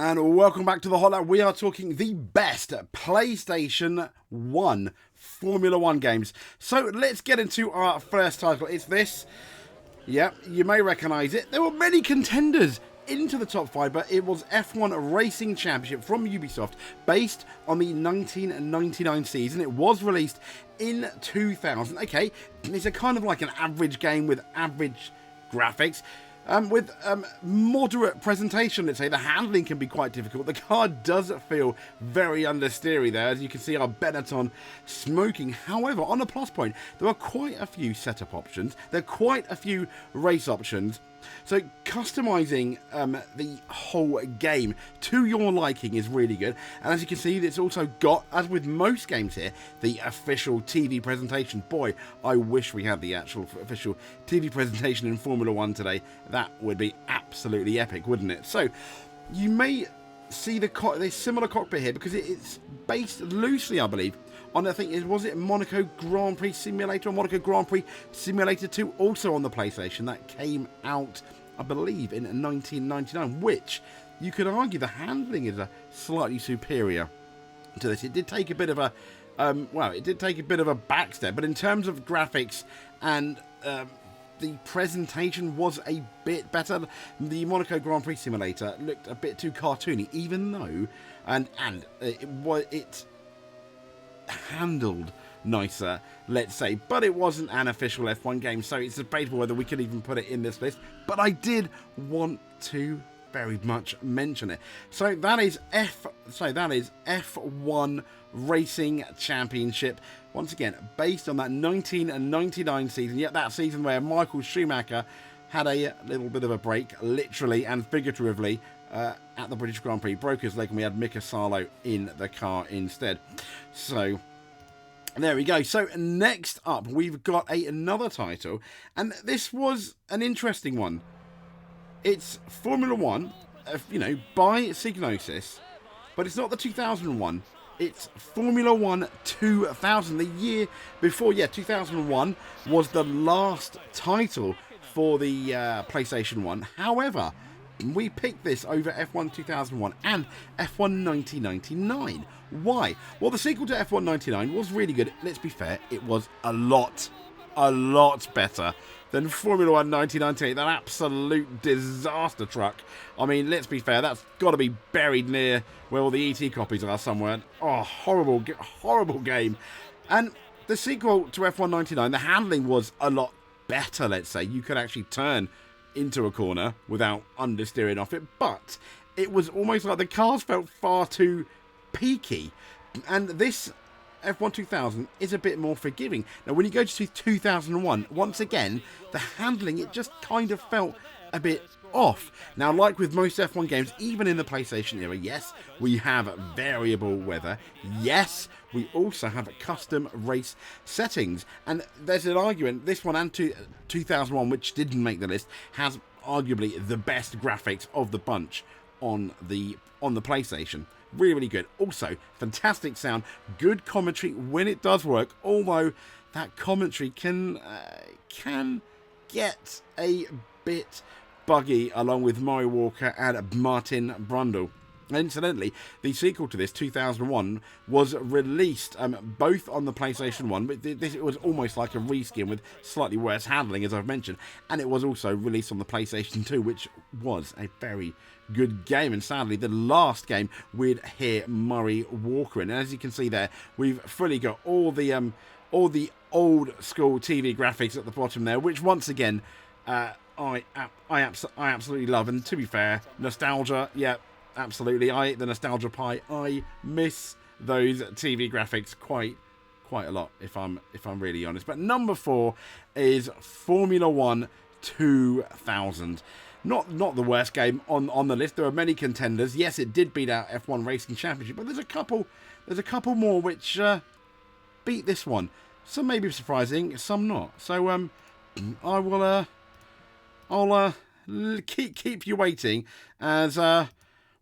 And welcome back to the Hot Lap. We are talking the best PlayStation 1 Formula 1 games. So let's get into our first title. It's this. Yep, you may recognise it. There were many contenders into the top 5, but it was F1 Racing Championship from Ubisoft, based on the 1999 season. It was released in 2000. Okay, it's a kind of like an average game with average graphics. With moderate presentation, let's say. The handling can be quite difficult. The car does feel very understeery there, as you can see our Benetton smoking. However, on a plus point, there are quite a few setup options. There are quite a few race options. So customizing the whole game to your liking is really good. And as you can see, it's also got, as with most games here, the official TV presentation. Boy, I wish we had the actual official TV presentation in Formula 1 today. That would be absolutely epic, wouldn't it? So you may see the similar cockpit here, because it's based loosely, I believe, on, I think, was it Monaco Grand Prix Simulator or Monaco Grand Prix Simulator 2, also on the PlayStation, that came out, I believe, in 1999, which you could argue the handling is slightly superior to this. It did take a bit of a, it did take a bit of a backstep, but in terms of graphics and the presentation was a bit better. The Monaco Grand Prix Simulator looked a bit too cartoony, even though, and it handled nicer, let's say, but it wasn't an official F1 game, so it's debatable whether we could even put it in this list, but I did want to very much mention it. So that is F1 Racing Championship, once again based on that 1999 season, yet that season where Michael Schumacher had a little bit of a break, literally and figuratively, at the British Grand Prix, broke his leg, and we had Mika Salo in the car instead. So there we go. So next up, we've got another title, and this was an interesting one. It's Formula 1, by Psygnosis, but it's not the 2001. It's Formula 1 2000, the year before. Yeah, 2001 was the last title for the PlayStation 1. However, we picked this over F1 2001 and F1 1999. Why? Well, the sequel to F1 99 was really good. Let's be fair, it was a lot better than Formula 1 1998, that absolute disaster truck. I mean, let's be fair, that's got to be buried near where all the ET copies are somewhere. Oh, horrible game. And the sequel to F1 99, the handling was a lot better, let's say. You could actually turn into a corner without understeering off it, but it was almost like the cars felt far too peaky. And this F1 2000 is a bit more forgiving. Now, when you go to 2001, once again, the handling, it just kind of felt a bit off. Now, like with most F1 games, even in the PlayStation era, yes, we have variable weather. Yes, we also have custom race settings. And there's an argument, this one and 2001, which didn't make the list, has arguably the best graphics of the bunch on the PlayStation. Really good. Also, fantastic sound, good commentary when it does work, although that commentary can get a bit buggy, along with Murray Walker and Martin Brundle. Incidentally, the sequel to this, 2001, was released both on the PlayStation 1, but it was almost like a reskin with slightly worse handling, as I've mentioned, and it was also released on the PlayStation 2, which was a very good game, and sadly the last game we'd hear Murray Walker in. And as you can see there, we've fully got all the old school TV graphics at the bottom there, which once again I absolutely love. And to be fair, nostalgia, yeah, absolutely. I ate the nostalgia pie. I miss those TV graphics quite a lot, if I'm really honest. But number 4 is Formula 1 2000. Not the worst game on the list. There are many contenders. Yes, it did beat out F1 Racing Championship, but there's a couple more which beat this one. Some may be surprising, some not. So I'll keep you waiting as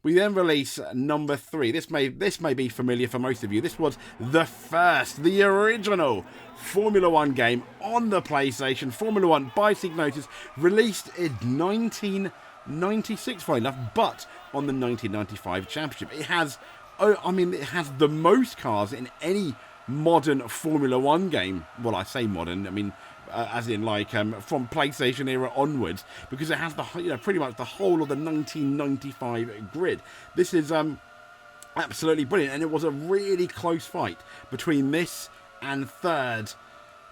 we then release number 3. This may be familiar for most of you. This was the original Formula 1 game on the PlayStation. Formula 1 by Psygnosis, released in 1996, funny enough, but on the 1995 championship. It has, oh, I mean, it has the most cars in any modern Formula One game. Well, I say modern, I mean, as in like from PlayStation era onwards, because it has the, you know, pretty much the whole of the 1995 grid. This is absolutely brilliant, and it was a really close fight between this and third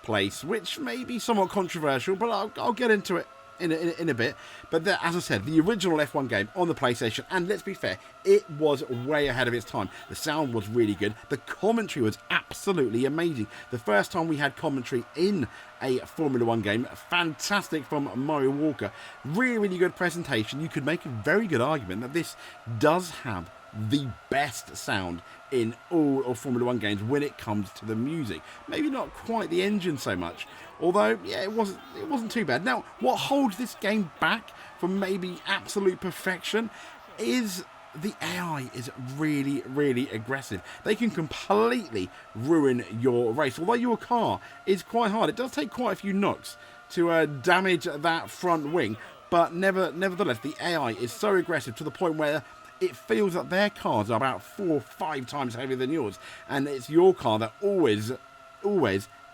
place, which may be somewhat controversial, but I'll get into it in a bit. But as I said, the original F1 game on the PlayStation, and let's be fair, it was way ahead of its time. The sound was really good. The commentary was absolutely amazing. The first time we had commentary in a Formula One game, fantastic from Murray Walker. Really, really good presentation. You could make a very good argument that this does have the best sound in all of Formula One games when it comes to the music. Maybe not quite the engine so much, although yeah, it wasn't too bad. Now, what holds this game back from maybe absolute perfection is the AI is really, really aggressive. They can completely ruin your race. Although your car is quite hard, it does take quite a few knocks to damage that front wing, but nevertheless, the AI is so aggressive to the point where it feels that their cars are about 4 or 5 times heavier than yours, and it's your car that always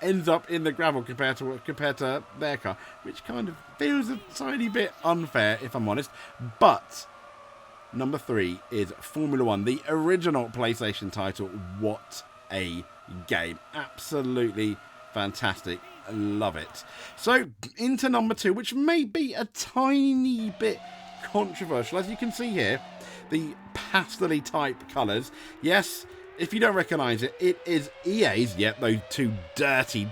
ends up in the gravel compared to their car, which kind of feels a tiny bit unfair, if I'm honest. But number 3 is Formula One, the original PlayStation title. What a game. Absolutely fantastic. Love it. So into number 2, which may be a tiny bit controversial. As you can see here, the pastel-y type colours. Yes, if you don't recognise it, it is EA's, yep, those 2 dirty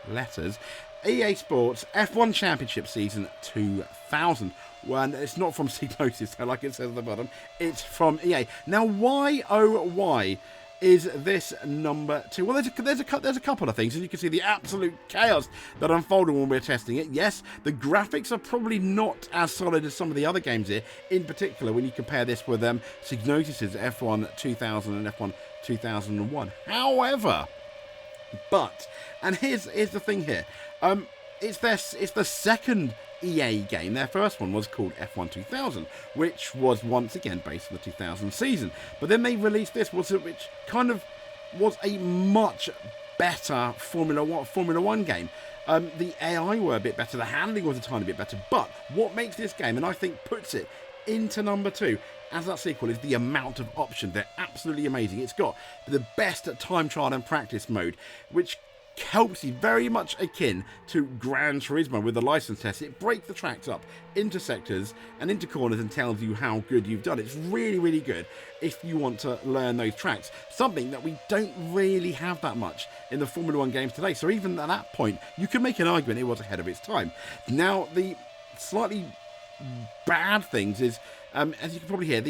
letters. EA Sports F1 Championship Season 2000. Well, it's not from Psygnosis, so like it says at the bottom, it's from EA. Now, why, oh why, is this number 2? Well, there's a couple of things, and you can see the absolute chaos that unfolded when we're testing it. Yes, the graphics are probably not as solid as some of the other games here, in particular when you compare this with Psygnosis' F1 2000 and F1 2001. However, and here's the thing here, it's the second EA game. Their first one was called F1 2000, which was once again based on the 2000 season. But then they released this, which kind of was a much better Formula One game. The AI were a bit better, the handling was a tiny bit better. But what makes this game, and I think puts it into number 2 as that sequel, is the amount of options. They're absolutely amazing. It's got the best time trial and practice mode, which helps you, very much akin to Gran Turismo with the license test. It breaks the tracks up into sectors and into corners and tells you how good you've done. It's really, really good if you want to learn those tracks, something that we don't really have that much in the Formula One games today. So even at that point, you can make an argument it was ahead of its time. Now, the slightly bad things is, as you can probably hear,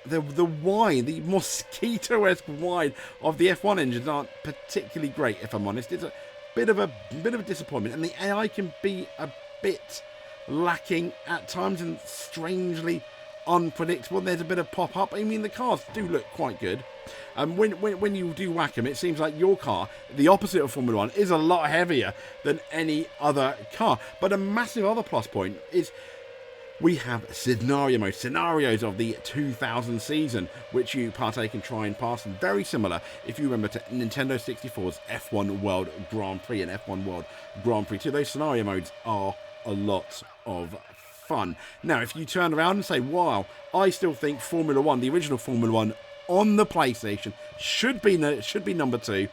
the whine, the mosquito-esque whine of the F1 engines aren't particularly great, if I'm honest. It's a bit of a disappointment, and the AI can be a bit lacking at times and strangely unpredictable. There's a bit of pop-up. I mean, the cars do look quite good. When you do whack them, it seems like your car, the opposite of Formula One, is a lot heavier than any other car. But a massive other plus point is we have scenario mode, scenarios of the 2000 season, which you partake and try and pass. And very similar, if you remember, to Nintendo 64's F1 World Grand Prix and F1 World Grand Prix 2. Those scenario modes are a lot of fun. Now, if you turn around and say, wow, I still think Formula One, the original Formula One on the PlayStation, should be number 2,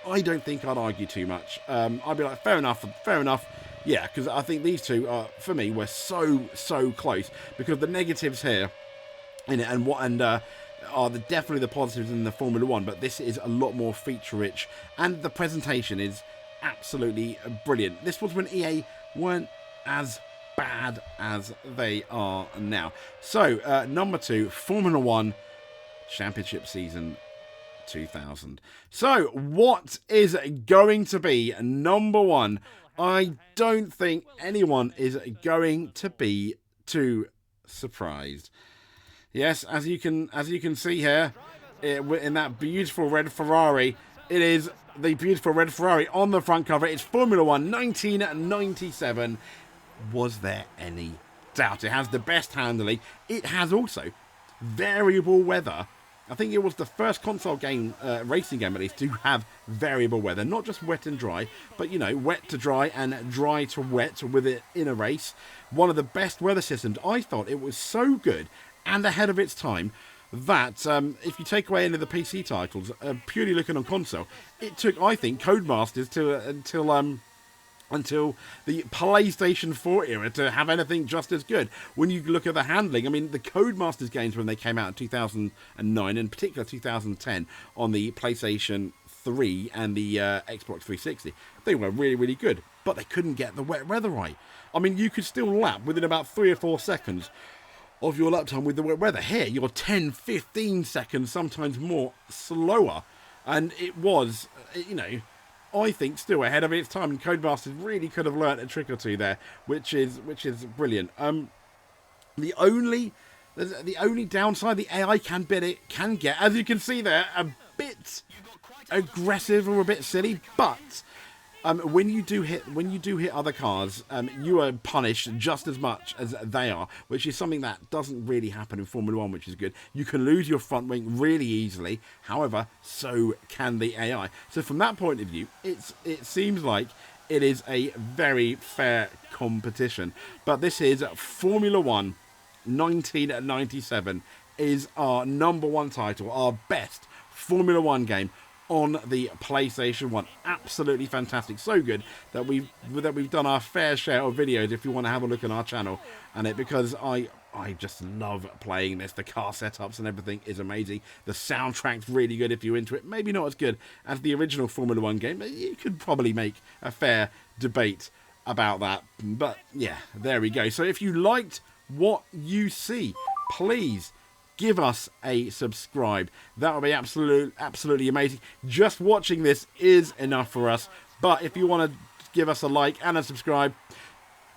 I don't think I'd argue too much. I'd be like, fair enough. Yeah, because I think these two, for me, were so close. Because the negatives here in it are definitely the positives in the Formula One, but this is a lot more feature-rich, and the presentation is absolutely brilliant. This was when EA weren't as bad as they are now. So, number 2, Formula One Championship Season 2000. So, what is going to be number 1? I don't think anyone is going to be too surprised. Yes, as you can see here, in that beautiful red Ferrari, it is the beautiful red Ferrari on the front cover. It's Formula One 1997. Was there any doubt. It has the best handling. It has also variable weather. I think it was the first console game, racing game at least, to have variable weather. Not just wet and dry, but, you know, wet to dry and dry to wet with it in a race. One of the best weather systems. I thought it was so good and ahead of its time that if you take away any of the PC titles, purely looking on console, it took, I think, Codemasters until the PlayStation 4 era to have anything just as good. When you look at the handling, I mean, the Codemasters games when they came out in 2009, in particular 2010, on the PlayStation 3 and the Xbox 360, they were really, really good, but they couldn't get the wet weather right. I mean, you could still lap within about 3 or 4 seconds of your lap time with the wet weather. Here, you're 10, 15 seconds, sometimes more, slower. And it was, you know, I think still ahead of its time, and Codemasters really could have learnt a trick or two there, which is brilliant. The only downside the AI can get, as you can see there, a bit aggressive or a bit silly, but when you do hit other cars, you are punished just as much as they are, which is something that doesn't really happen in Formula 1, which is good. You can lose your front wing really easily. However, so can the AI. So from that point of view, it seems like it is a very fair competition. But this is Formula 1 1997 is our #1 title, our best Formula 1 game on the PlayStation 1. Absolutely fantastic. So good that we've done our fair share of videos if you want to have a look on our channel and it, because I just love playing this. The car setups and everything is amazing. The soundtrack's really good if you're into it. Maybe not as good as the original Formula 1 game, but you could probably make a fair debate about that. But yeah, there we go. So if you liked what you see, please give us a subscribe. That would be absolutely amazing. Just watching this is enough for us. But if you want to give us a like and a subscribe,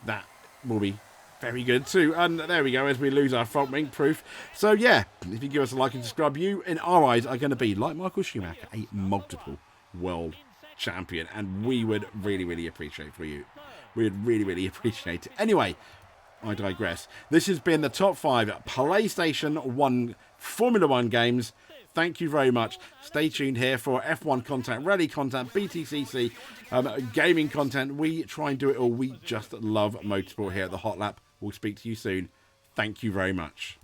that will be very good too. And there we go, as we lose our front wing proof. So yeah, if you give us a like and subscribe, you in our eyes are going to be, like Michael Schumacher, a multiple world champion. And we would really, really appreciate for you. We would really, really appreciate it. Anyway, I digress. This has been the top 5 PlayStation 1 Formula 1 games. Thank you very much. Stay tuned here for F1 content, rally content, BTCC, gaming content. We try and do it all. We just love motorsport here at the Hot Lap. We'll speak to you soon. Thank you very much.